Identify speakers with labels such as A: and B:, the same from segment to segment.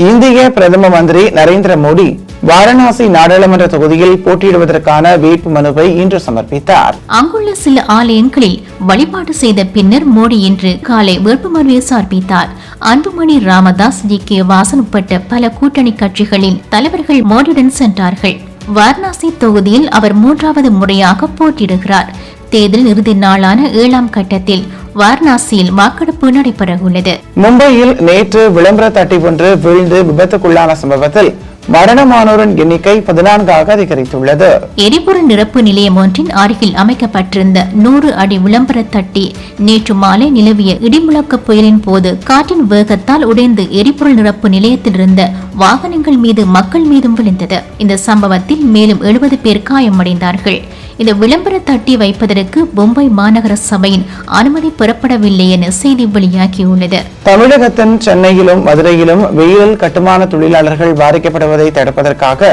A: இந்திய பிரதம மந்திரி நரேந்திர மோடி வாரணாசி நாடாளுமன்ற தொகுதியில் போட்டியிடுவதற்கான வேட்பு மனுவை இன்று சமர்ப்பித்தார்.
B: அங்குள்ள சில ஆலயங்களில் வழிபாடு செய்த பின்னர் மோடி இன்று காலை வேட்புமனுவை சமர்ப்பித்தார். அன்புமணி ராமதாஸ், ஜி.கே. வாசன் உட்பட்ட பல கூட்டணி கட்சிகளின் தலைவர்கள் மோடியுடன் சென்றார்கள். வாரணாசி தொகுதியில் அவர் 3வது முறையாக போட்டியிடுகிறார். தேர்தல் இறுதி நாளான 7ஆம் கட்டத்தில் வாரணாசியில் வாக்கெடுப்பு நடைபெறவுள்ளது.
A: மும்பையில் நேற்று விளம்பர தட்டி ஒன்று வீழ்ந்து விபத்துக்குள்ளான சம்பவத்தில் மரணமானோரின் எண்ணிக்கை 14ஆக அதிகரித்துள்ளது.
B: எரிபொருள் நிரப்பு நிலையம் ஒன்றின் அருகில் அமைக்கப்பட்டிருந்த 100 அடி விளம்பர தட்டி நேற்று மாலை நிலவிய இடிமுழக்க புயலின் போது காற்றின் வேகத்தால் உடைந்து எரிபொருள் நிரப்பு நிலையத்தில் இருந்த வாகனங்கள் மீது மக்கள் மீதும் விழுந்தது. இந்த சம்பவத்தில் மேலும் 70 பேர் காயமடைந்தார்கள். இந்த விளம்பர தட்டி வைப்பதற்கு மும்பை மாநகர சபையின் அனுமதி பெறப்படவில்லை என செய்தி வெளியாகியுள்ளது.
A: தமிழகத்தின் சென்னையிலும் மதுரையிலும் வெயிலில் கட்டுமான தொழிலாளர்கள் பாதிக்கப்படுவதை தடுப்பதற்காக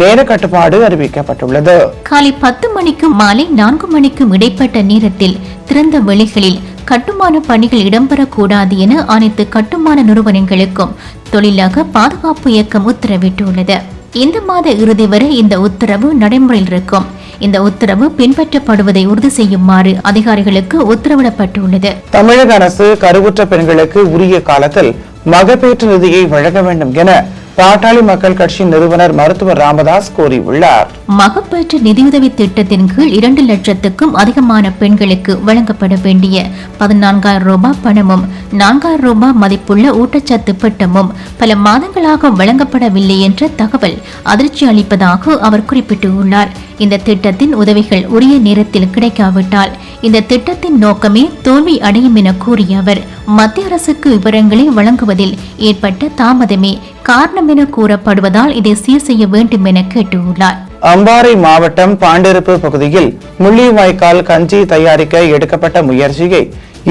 A: நேர கட்டுப்பாடு அறிவிக்கப்பட்டுள்ளது.
B: காலை 10 மணிக்கும் மாலை 4 மணிக்கும் இடைப்பட்ட நேரத்தில் திறந்த வெளிகளில் கட்டுமான பணிகள் இடம்பெறக்கூடாது என அனைத்து கட்டுமான நிறுவனங்களுக்கும் தொழிலாக பாதுகாப்பு இயக்கம் உத்தரவிட்டுள்ளது. இந்த மாத இறுதி வரை இந்த உத்தரவு நடைமுறையில் இருக்கும். இந்த உத்தரவு பின்பற்றப்படுவதை உறுதி செய்யுமாறு அதிகாரிகளுக்கு உத்தரவிடப்பட்டுள்ளது.
A: தமிழக அரசு கருவுற்ற பெண்களுக்கு உரிய காலத்தில் மகப்பேற்று நிதியை வழங்க வேண்டும் என பாட்டாளி மக்கள் கட்சி நிறுவனர் மருத்துவர் ராமதாஸ் கோரியுள்ளார்.
B: மகப்பேற்று நிதியுதவி திட்டத்தின் கீழ் 2 லட்சத்துக்கும் அதிகமான பெண்களுக்கு வழங்கப்பட வேண்டிய 14,000 ரூபாய் பணமும் 4,000 ரூபாய் மதிப்புள்ள ஊட்டச்சத்து திட்டமும் பல மாதங்களாக வழங்கப்படவில்லை என்ற தகவல் அதிர்ச்சி அளிப்பதாக அவர் குறிப்பிட்டுள்ளார். இந்த திட்டத்தின் உதவிகள் உரிய நேரத்தில் கிடைக்காவிட்டால் இந்த திட்டத்தின் நோக்கமே தோல்வி அடையும் என கூறிய அவர், மத்திய அரசுக்கு விவரங்களை வழங்குவதில் ஏற்பட்ட தாமதமே காரணம் என கூறப்படுவதால் இதை சீர் செய்ய வேண்டும் என கேட்டுள்ளார்.
A: அம்பாறை மாவட்டம் பாண்டிருப்பு பகுதியில் முள்ளிவாய்க்கால் கஞ்சி தயாரிக்க எடுக்கப்பட்ட முயற்சியை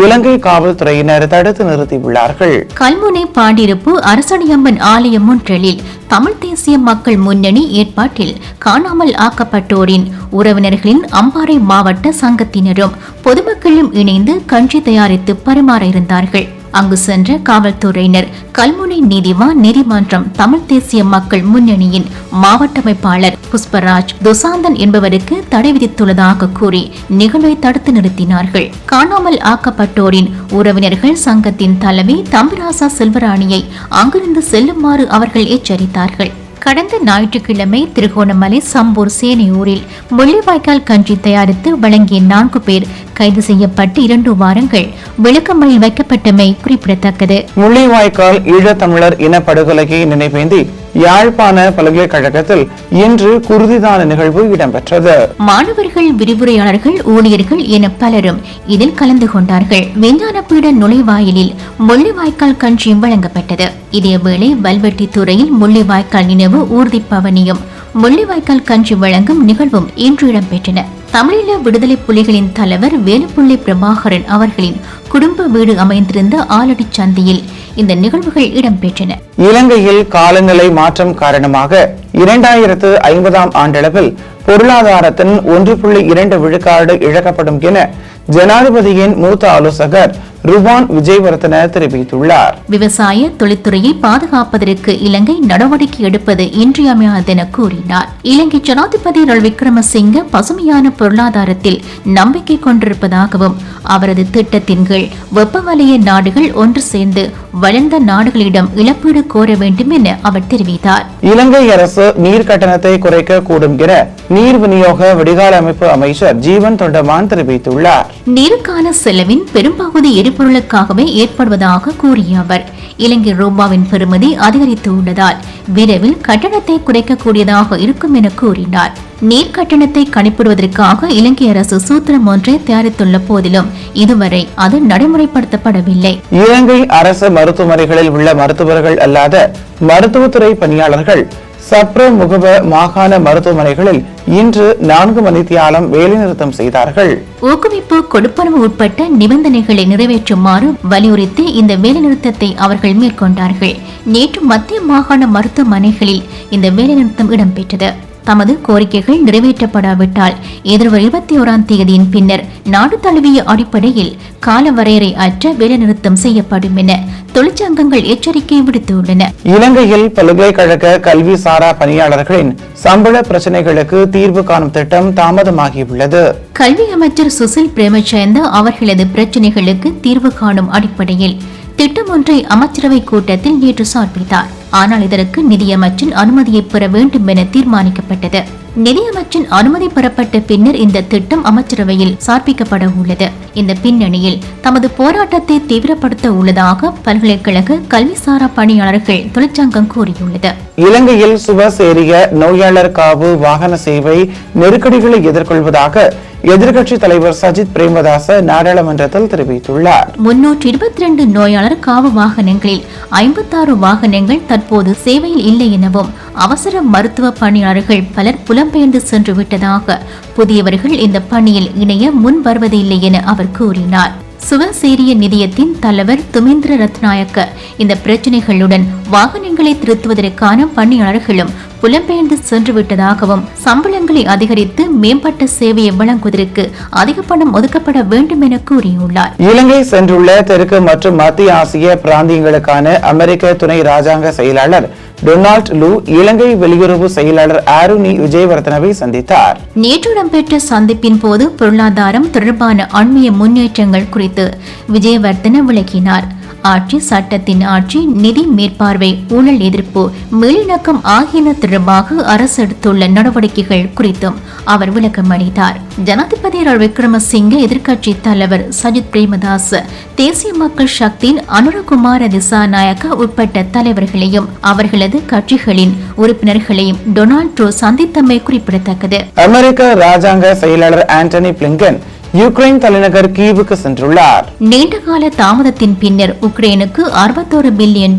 A: இலங்கை காவல்துறையினர் தடுத்து நிறுத்தியுள்ளார்கள்.
B: கல்முனை பாண்டிருப்பு அரசடியம்மன் ஆலய முன்றலில் தமிழ் தேசிய மக்கள் முன்னணி ஏற்பாட்டில் காணாமல் ஆக்கப்பட்டோரின் உறவினர்களின் அம்பாறை மாவட்ட சங்கத்தினரும் பொதுமக்களும் இணைந்து கஞ்சி தயாரித்து பரிமாற இருந்தார்கள். அங்கு சென்ற காவல்துறையினர் கல்முனை நீதிவான் நீதிமன்றம் தமிழ் தேசிய மக்கள் முன்னணியின் மாவட்ட அமைப்பாளர் புஷ்பராஜ் துசாந்தன் என்பவருக்கு தடை விதித்துள்ளதாக கூறி நிகழ்வை தடுத்து நிறுத்தினார்கள். காணாமல் ஆக்கப்பட்டோரின் உறவினர்கள் சங்கத்தின் தலைவி தம்பிராசா செல்வராணியை அங்கிருந்து செல்லுமாறு அவர்கள் எச்சரித்தார்கள். கடந்த ஞாயிற்றுக்கிழமை திருகோணமலை சம்பூர் சேனையூரில் முள்ளிவாய்க்கால் கஞ்சி தயாரித்து வழங்கிய 4 பேர் கைது செய்யப்பட்டு 2 வாரங்கள் விளக்கமறையில் வைக்கப்பட்டமை குறிப்பிடத்தக்கது.
A: முள்ளிவாய்க்கால் ஈழத்தமிழர் இனப்படுகொலையை நினைவேந்தி யாழ்ப்பாண பல்கலைக்கழகத்தில் இன்று குருதிதான நிகழ்வு இடம்பெற்றது.
B: மாணவர்கள், விரிவுரையாளர்கள், ஊழியர்கள் என பலரும் இதில் கலந்து கொண்டார்கள். விஞ்ஞான பீட நுழைவாயிலில் முள்ளிவாய்க்கால் கஞ்சியும் வழங்கப்பட்டது. இதேவேளை வல்வெட்டி துறையில் முள்ளிவாய்க்கால் நினைவு ஊர்தி பவனியும் முள்ளிவாய்க்கால் கஞ்சி வழங்கும் நிகழ்வும் இன்று இடம்பெற்றன. தமிழீழ விடுதலை புலிகளின் தலைவர் வேலுப்பிள்ளை பிரபாகரன் அவர்களின் குடும்ப வீடு அமைந்திருந்த ஆலடி சந்தையில் இந்த நிகழ்வுகள் இடம்பெற்றன.
A: இலங்கையில் காலநிலை மாற்றம் காரணமாக 2050ஆம் ஆண்டளவில் பொருளாதாரத்தின் 1.2 விழுக்காடு இழக்கப்படும் என ஜனாதிபதியின் மூத்த ஆலோசகர் ருவான் விஜயவர்தன தெரிவித்துள்ளார்.
B: விவசாய தொழில்துறையை பாதுகாப்பதற்கு இலங்கை நடவடிக்கை எடுப்பது இன்றியமையாதென கூறினார். இலங்கை ஜனாதிபதி ரணில் விக்ரமசிங்க பசுமையான பொருளாதாரத்தில் நம்பிக்கை கொண்டிருப்பதாகவும் அவரது திட்டத்தின் கீழ் வெப்பவலய நாடுகள் ஒன்று சேர்ந்து வளர்ந்த நாடுகளிடம் இழப்பீடு கோர வேண்டும் என அவர் தெரிவித்தார்.
A: இலங்கை அரசு நீர் கட்டணத்தை குறைக்க கூடும் என நீர் விநியோக வடிகால் அமைப்பு அமைச்சர் ஜீவன் தொண்டமான் தெரிவித்துள்ளார்.
B: நீருக்கான செலவின் பெரும்பகுதி எரிபொருளுக்காகவே ஏற்படுவதாக கூறிய அவர், இலங்கை ரூபாவின் பெறுமதி அதிகரித்துள்ளதால் விரைவில் கட்டணத்தை குறைக்கக்கூடியதாக இருக்கும் என கூறினார். நீர் கட்டணத்தை கணிப்பிடுவதற்காக இலங்கை அரசு சூத்திரம் ஒன்றை தயாரித்துள்ள போதிலும் இதுவரை அது நடைமுறைப்படுத்தப்படவில்லை.
A: இலங்கை அரசு மருத்துவமனைகளில் உள்ள மருத்துவர்கள் அல்லாத மருத்துவத்துறை பணியாளர்கள் சப்ர முகப மாகாண மருத்துவமனைகளில் இன்று 4 மணித்தியாலம் வேலைநிறுத்தம் செய்தார்கள்.
B: ஊக்குவிப்பு, கொடுப்பனவு உட்பட்ட நிபந்தனைகளை நிறைவேற்றுமாறு வலியுறுத்தி இந்த வேலைநிறுத்தத்தை அவர்கள் மேற்கொண்டார்கள். நேற்று மத்திய மாகாண மருத்துவமனைகளில் இந்த வேலைநிறுத்தம் இடம்பெற்றது. தமது கோரிக்கைகள் நிறைவேற்றப்படாவிட்டால் எதிர்வரும் 21ஆம் தேதியின் பின்னர் நாடு தழுவிய அடிப்படையில் காலவரையறை அற்ற வேலைநிறுத்தம் செய்யப்படும் என தொழிற்சங்கங்கள் எச்சரிக்கை விடுத்துள்ளன.
A: இலங்கையில் பல்கலைக்கழக கல்வி சாரா பணியாளர்களின் சம்பள பிரச்சினைகளுக்கு தீர்வு காணும் திட்டம் தாமதமாகியுள்ளது.
B: கல்வி அமைச்சர் சுசில் பிரேமச்சந்திர அவர்களது பிரச்சினைகளுக்கு தீர்வு காணும் அடிப்படையில் திட்டம் ஒன்றை அமைச்சரவை கூட்டத்தில் நேற்று சமர்ப்பித்தார். ஆனால் இதற்கு நிதியமைச்சின் அனுமதியை பெற வேண்டும் என தீர்மானிக்கப்பட்டது. நிதியமைச்சின் அனுமதி பெறப்பட்ட பின்னர் இந்த திட்டம் அமைச்சரவையில் சமர்ப்பிக்கப்பட உள்ளது. இந்த பின்னணியில் தமது போராட்டத்தை தீவிரப்படுத்த உள்ளதாக பல்கலைக்கழக கல்விசாரா பணியாளர்கள் தொழிற்சங்கம் கூறியுள்ளது.
A: இலங்கையில் சுபசேரிய நோயாளர் காவு வாகன சேவை நெருக்கடிகளை எதிர்கொள்வதாக எதிர்க்கட்சி தலைவர் சஜித் பிரேமதாச நாடாளுமன்றத்தில் தெரிவித்துள்ளார்.
B: 322 நோயாளர் காவு வாகனங்களில் 56 வாகனங்கள் தற்போது சேவையில் இல்லை எனவும் அவசர மருத்துவ பணியாளர்கள் பலர் புலம்பெயர்ந்து சென்று விட்டதாக புதியவர்கள் இந்த பணியில் இணைய முன் வருவதில்லை என அவர் கூறினார். சுவசேரிய நிதியத்தின் தலைவர் துமிந்திர ரத்நாயக்க இந்த பிரச்சினைகளுடன் வாகனங்களை திருத்துவதற்கான பணியாளர்களும் புலம்பெயர்ந்து சென்று விட்டதாகவும் சம்பளங்களை அதிகரித்து மேம்பட்ட சேவையை வழங்குவதற்கு அதிக பணம் ஒதுக்கப்பட வேண்டும் என கூறியுள்ளார்.
A: இலங்கை சென்றுள்ள தெற்கு மற்றும் மத்திய ஆசிய பிராந்தியங்களுக்கான அமெரிக்க துணை ராஜாங்க செயலாளர் டொனால்ட் லூ இலங்கை வெளியுறவு செயலாளர் ஆருணி விஜயவர்தனவை சந்தித்தார்.
B: நேற்று இடம்பெற்ற சந்திப்பின் போது பொருளாதாரம் தொடர்பான அண்மைய முன்னேற்றங்கள் குறித்து விஜயவர்தன விளக்கினார். ஆட்சி, சட்டத்தின் ஆட்சி, நிதி மேற்பார்வை, ஊழல் எதிர்ப்பு, மேலிணக்கம் ஆகியன தொடர்பாக அரசு எடுத்துள்ள நடவடிக்கைகள் குறித்தும் அவர் விளக்கம் அளித்தார். ஜனாதிபதி ரணில் விக்ரமசிங்கே, எதிர்க்கட்சி தலைவர் சஜித் பிரேமதாச, தேசிய மக்கள் சக்தியின் அனுரகுமார திசாநாயக்க உட்பட்ட தலைவர்களையும் அவர்களது கட்சிகளின் உறுப்பினர்களையும் டொனால்ட் ட்ரம்ப் சந்தித்தமை குறிப்பிடத்தக்கது.
A: அமெரிக்க ராஜாங்க செயலாளர் ஆண்டனி பிளிங்கன் யுக்ரைன் தலைநகர் கீவுக்கு சென்றுள்ளார்.
B: நீண்டகால தாமதத்தின் பின்னர் உக்ரைனுக்கு $61 பில்லியன்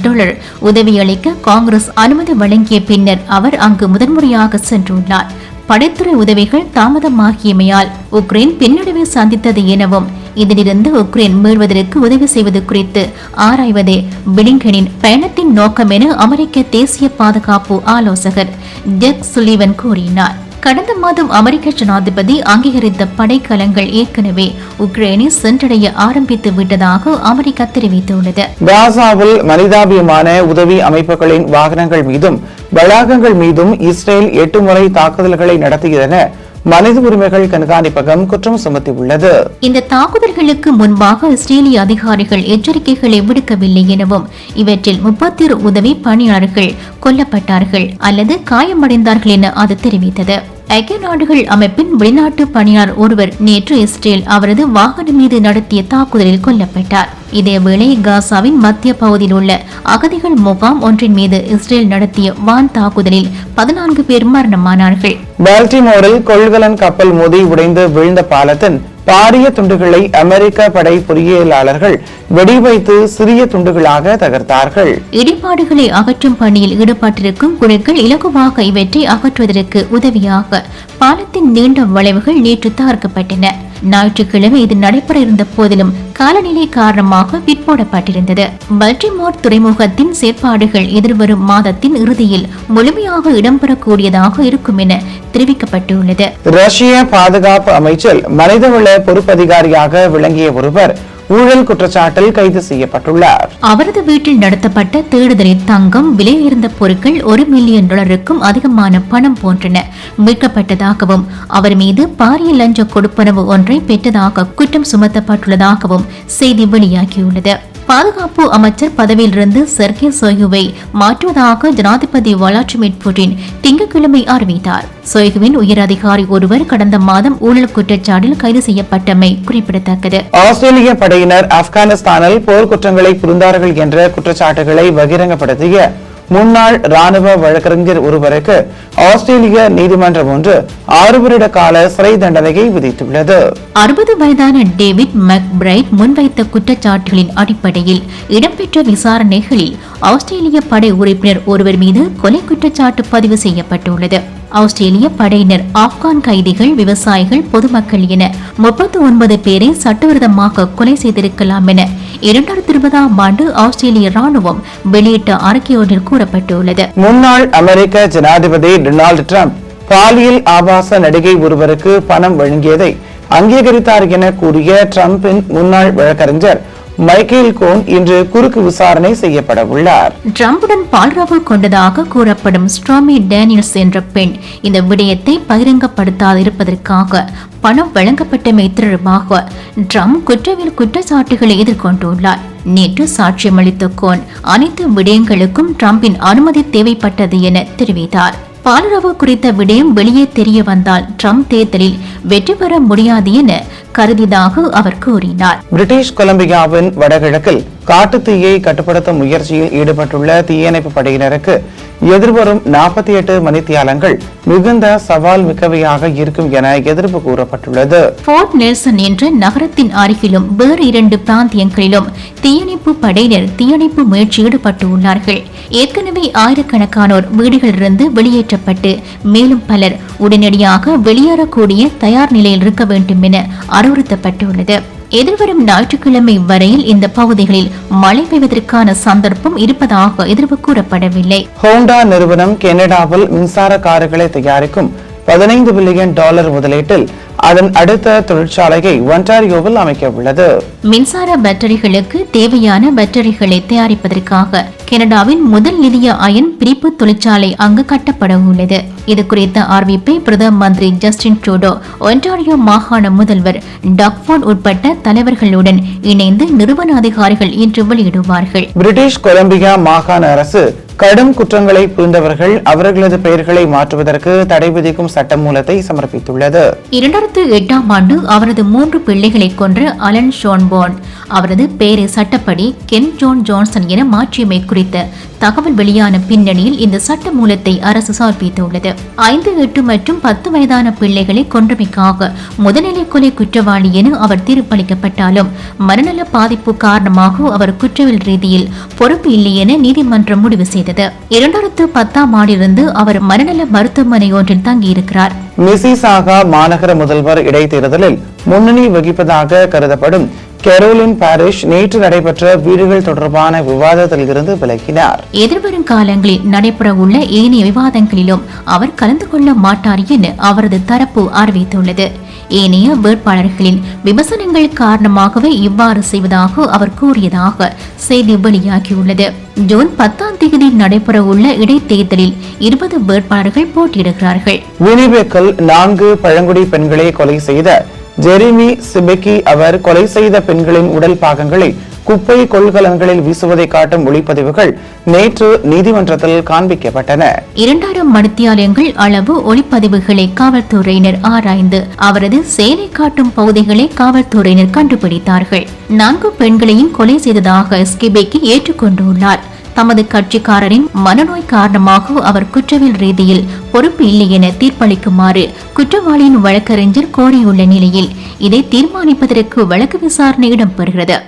B: உதவியளிக்க காங்கிரஸ் அனுமதி வழங்கிய பின்னர் அவர் அங்கு முதன்முறையாக சென்றுள்ளார். படைத்துறை உதவிகள் தாமதமாகியமையால் உக்ரைன் பின்னடைவை சந்தித்தது எனவும் இதிலிருந்து உக்ரைன் மீள்வதற்கு உதவி செய்வது குறித்து ஆராய்வதே பிளிங்கனின் பயணத்தின் நோக்கம் என அமெரிக்க தேசிய பாதுகாப்பு ஆலோசகர் ஜெக் சுலிவன் கூறினார். கடந்த மாதம் அமெரிக்க ஜனாதிபதி அங்கீகரித்த படைக்கலங்கள் ஏற்கனவே உக்ரைனை சென்றடைய ஆரம்பித்து விட்டதாக அமெரிக்கா தெரிவித்துள்ளது.
A: காசாவில் மனிதாபிமான உதவி அமைப்புகளின் வாகனங்கள் மீதும் வளாகங்கள் மீதும் இஸ்ரேல் 8 முறை தாக்குதல்களை நடத்தியதென மனித உரிமைகள் கண்காணிப்பகம் குற்றம் சுமத்தியுள்ளது.
B: இந்த தாக்குதல்களுக்கு முன்பாக இஸ்ரேலிய அதிகாரிகள் எச்சரிக்கைகளை விடுக்கவில்லை எனவும் இவற்றில் 31 உதவி பணியாளர்கள் கொல்லப்பட்டார்கள் அல்லது காயமடைந்தார்கள் என அது தெரிவித்தது. ஐக்கிய நாடுகள் அமைப்பின் வெளிநாட்டு பணியாளர் ஒருவர் நேற்று இஸ்ரேல் அவரது வாகனம் மீது நடத்திய தாக்குதலில் கொல்லப்பட்டார். இதேவேளை காசாவின் மத்திய பகுதியில் உள்ள அகதிகள் முகாம் ஒன்றின் மீது இஸ்ரேல் நடத்திய வான் தாக்குதலில் 14 பேர் மரணமானார்கள்.
A: பால்டிமோரில் கொள்கலன் கப்பல் மோதி உடைந்து வீழ்ந்த பாலத்தின் பாரிய துண்டுகளை அமெரிக்க படை பொறியியலாளர்கள் வெடிவைத்து சிறிய துண்டுகளாக தகர்த்தார்கள்.
B: இடிபாடுகளை அகற்றும் பணியில் ஈடுபட்டிருக்கும் குழுக்கள் இலகுவாக இவற்றை அகற்றுவதற்கு உதவியாக பாலத்தின் நீண்ட வளைவுகள் நேற்று தகர்க்கப்பட்டன. ஞாயிற்றுக்கிழமை இது நடைபெற இருந்த போதிலும் காலநிலை காரணமாக பிற்போடப்பட்டிருந்தது. பல்டிமோர் துறைமுகத்தின் செயற்பாடுகள் எதிர்வரும் மாதத்தின் இறுதியில் முழுமையாக இடம்பெறக்கூடியதாக இருக்கும் என தெரிவிக்கப்பட்டுள்ளது.
A: ரஷ்ய பாதுகாப்பு அமைச்சர் மனிதவள பொறுப்பதிகாரியாக விளங்கிய ஒருவர் ஊழல் குற்றச்சாட்டில் கைது செய்யப்பட்டுள்ளார்.
B: அவரது வீட்டில் நடத்தப்பட்ட தேடுதலில் தங்கம், விலை உயர்ந்த பொருட்கள் $1 மில்லியன் அதிகமான பணம் போன்றன மீட்கப்பட்டதாகவும் அவர் மீது பாரிய லஞ்ச கொடுப்பனவு ஒன்றை பெற்றதாக குற்றம் சுமத்தப்பட்டுள்ளதாகவும் செய்தி வெளியாகியுள்ளது. பாதுகாப்பு அமைச்சர் பதவியிலிருந்து செர்கே சோயுவை மாற்றுவதாக ஜனாதிபதி விளாடிமிர் புடின் திங்கட்கிழமை அறிவித்தார். சோயுவின் உயர் அதிகாரி ஒருவர் கடந்த மாதம் ஊழல் குற்றச்சாட்டில் கைது செய்யப்பட்டமை குறிப்பிடத்தக்கது.
A: ஆஸ்திரேலிய படையினர் ஆப்கானிஸ்தானில் போர் குற்றங்களை புரிந்தார்கள் என்ற குற்றச்சாட்டுகளை பகிரங்கப்படுத்திய முன்னாள் ராணுவ வழக்கறிஞர் ஒருவருக்கு ஆஸ்திரேலிய நீதிமன்றம் ஒன்று 6 வருட கால சிறை தண்டனையை விதித்துள்ளது.
B: 60 வயதான டேவிட் மெக்பிரைட் முன்வைத்த குற்றச்சாட்டுகளின் அடிப்படையில் இடம்பெற்ற விசாரணைகளில் ஆஸ்திரேலிய படை உறுப்பினர் ஒருவர் மீது கொலை குற்றச்சாட்டு பதிவு செய்யப்பட்டுள்ளது. ஆஸ்திரேலிய படையினர் ஆப்கான் கைதிகள், விவசாயிகள், பொதுமக்கள் என 39 பேரை சட்டவிரோதமாக கொலை செய்திருக்கலாம் என 2020ஆம் ஆண்டு ஆஸ்திரேலிய ராணுவம் வெளியிட்ட அறிக்கை ஒன்றில் கூறப்பட்டுள்ளது.
A: முன்னாள் அமெரிக்க ஜனாதிபதி டொனால்டு டிரம்ப் பாலியல் ஆபாச நடிகை ஒருவருக்கு பணம் வழங்கியதை அங்கீகரித்தார் என கூறிய டிரம்பின் முன்னாள் வழக்கறிஞர் மைக்கேல் கோன் இன்று குறுக்கு விசாரணை செய்யப்பட உள்ளார்.
B: டிரம்புடன் பால்ராவு கொண்டதாக கூறப்படும் ஸ்டார்மி டேனியல்ஸ் என்ற பெண் இந்த விடயத்தை பகிரங்கப்படுத்தாதிருப்பதற்காக பணம் வழங்கப்பட்டமை தொடர்பாக டிரம்ப் குற்றச்சாட்டுகளை எதிர்கொண்டுள்ளார். நேற்று சாட்சியமளித்த கோன் அனைத்து விடயங்களுக்கும் டிரம்பின் அனுமதி தேவைப்பட்டது என தெரிவித்தார். பால்ராவு குறித்த விடயம் வெளியே தெரிய வந்தால் டிரம்ப் தேர்தலில் வெற்றி பெற முடியாது என கருதியதாக அவர் கூறினார்.
A: பிரிட்டிஷ் கொலம்பியாவின் வடகிழக்கில் காட்டுத்தீயை கட்டுப்படுத்தும் முயற்சியில் ஈடுபட்டுள்ள தீயணைப்பு படையினருக்கு எதிர்வரும் 48 மணித்தியாலங்கள் மிகுந்த சவால் மிக்கவையாக இருக்கும் என எதிர்ப்பு கூறப்பட்டுள்ளது.
B: போர்ட் நெல்சன் என்ற நகரத்தின் அருகிலும் வேறு 2 பிராந்தியங்களிலும் தீயணைப்பு படையினர் தீயணைப்பு முயற்சி ஈடுபட்டுள்ளார்கள். ஏற்கனவே ஆயிரக்கணக்கானோர் வீடுகளிலிருந்து வெளியேற்றப்பட்டு மேலும் பலர் உடனடியாக வெளியேறக்கூடிய தயார் நிலையில் இருக்க வேண்டும் என அறிவுறுத்தப்பட்டுள்ளது. எதிர்வரும் ஞாயிற்றுக்கிழமை வரையில் இந்த பகுதிகளில் மழை பெய்வதற்கான சந்தர்ப்பம் இருப்பதாக எதிர்ப்பு கூறப்படவில்லை.
A: ஹோண்டா நிறுவனம் கனடாவில் மின்சார கார்களை தயாரிக்கும் $15 பில்லியன் முதலீட்டில் அதன் அடுத்த தொழிற்சாலையை ஒன்டாரியோவில் அமைக்க உள்ளது.
B: மின்சார பேட்டரிகளுக்கு தேவையான பேட்டரிகளை தயாரிப்பதற்காக கனடாவின் முதல் நிதிய அயன் பிரிப்பு தொழிற்சாலை அங்கு கட்டப்பட உள்ளது. இது குறித்த அறிவிப்பை பிரதம மந்திரி ஜஸ்டின் ட்ரூடோ, ஒன்டாரியோ மாகாண முதல்வர் டக்ஃபோர்ட் உட்பட்ட தலைவர்களுடன் இணைந்து நிறுவன அதிகாரிகள் இன்று வெளியிடுவார்கள்.
A: பிரிட்டிஷ் கொலம்பியா மாகாண அரசு கடும் குற்றங்களை புரிந்தவர்கள் அவர்களது பெயர்களை மாற்றுவதற்கு தடை விதிக்கும் சட்டமூலத்தை சமர்ப்பித்துள்ளது.
B: 2008ஆம் ஆண்டு அவரது 3 பிள்ளைகளை கொன்ற அலன் ஷோன்போர்ன் அவரது பெயரை சட்டப்படி கென் ஜோன் ஜான்சன் என மாற்றியமை குறித்த தகவல் வெளியான பின்னணியில் இந்த சட்ட மூலத்தை அரசு சமர்ப்பித்துள்ளது. 5, 8 மற்றும் 10 வயதான பிள்ளைகளை கொன்றமைக்காக முதல்நிலை கொலை குற்றவாளி என அவர் தீர்ப்பளிக்கப்பட்டாலும் மனநல பாதிப்பு காரணமாக அவர் குற்றவியல் ரீதியில் பொறுப்பு இல்லை என நீதிமன்றம் முடிவு செய்தது. 2010ஆம் ஆண்டிலிருந்து அவர் மனநல மருத்துவமனை ஒன்றில் தங்கியிருக்கிறார்.
A: மிசிசாகா மாநகர முதல்வர் இடைத்தேர்தலில் முன்னணி வகிப்பதாக கருதப்படும் கரோலின் பாரிஷ் நேற்று நடைபெற்ற வீடுகள் தொடர்பான விவாதத்தில் இருந்து விலகினார்.
B: எதிர்வரும் காலங்களில் நடைபெற உள்ள ஏனைய விவாதங்களிலும் அவர் கலந்து கொள்ள மாட்டார் என அவரது தரப்பு அறிவித்துள்ளது. ஏனைய வேட்பாளர்களின் விமர்சனங்கள் காரணமாகவே இவ்வாறு செய்வதாக அவர் கூறியதாக செய்தி வெளியாகியுள்ளது. ஜூன் 10ஆம் தேதி நடைபெற உள்ள இடைத்தேர்தலில் 20 வேட்பாளர்கள் போட்டியிடுகிறார்கள்.
A: வினிபெக்கில் 4 பழங்குடி பெண்களை கொலை செய்த ஜெரிமி சிபெக்கி அவர் கொலை செய்த பெண்களின் உடல் பாகங்களை குப்பை கொள்கலன்களில் வீசுவதை காட்டும் ஒளிப்பதிவுகள் நேற்று நீதிமன்றத்தில் காண்பிக்கப்பட்டன.
B: 2000 மணித்தியாலங்கள் அளவு ஒளிப்பதிவுகளை காவல்துறையினர் ஆராய்ந்து அவரது செயலை காட்டும் பகுதிகளை காவல்துறையினர் கண்டுபிடித்தார்கள். 4 பெண்களையும் கொலை செய்ததாக சிபெக்கி ஏற்றுக்கொண்டுள்ளார். தமது கட்சிக்காரரின் மனநோய் காரணமாக அவர் குற்றவியல் ரீதியில் பொறுப்பு இல்லை என தீர்ப்பளிக்குமாறு குற்றவாளியின் வழக்கறிஞர் கோரியுள்ள நிலையில் இதை தீர்மானிப்பதற்கு வழக்கு விசாரணை இடம்பெறுகிறது.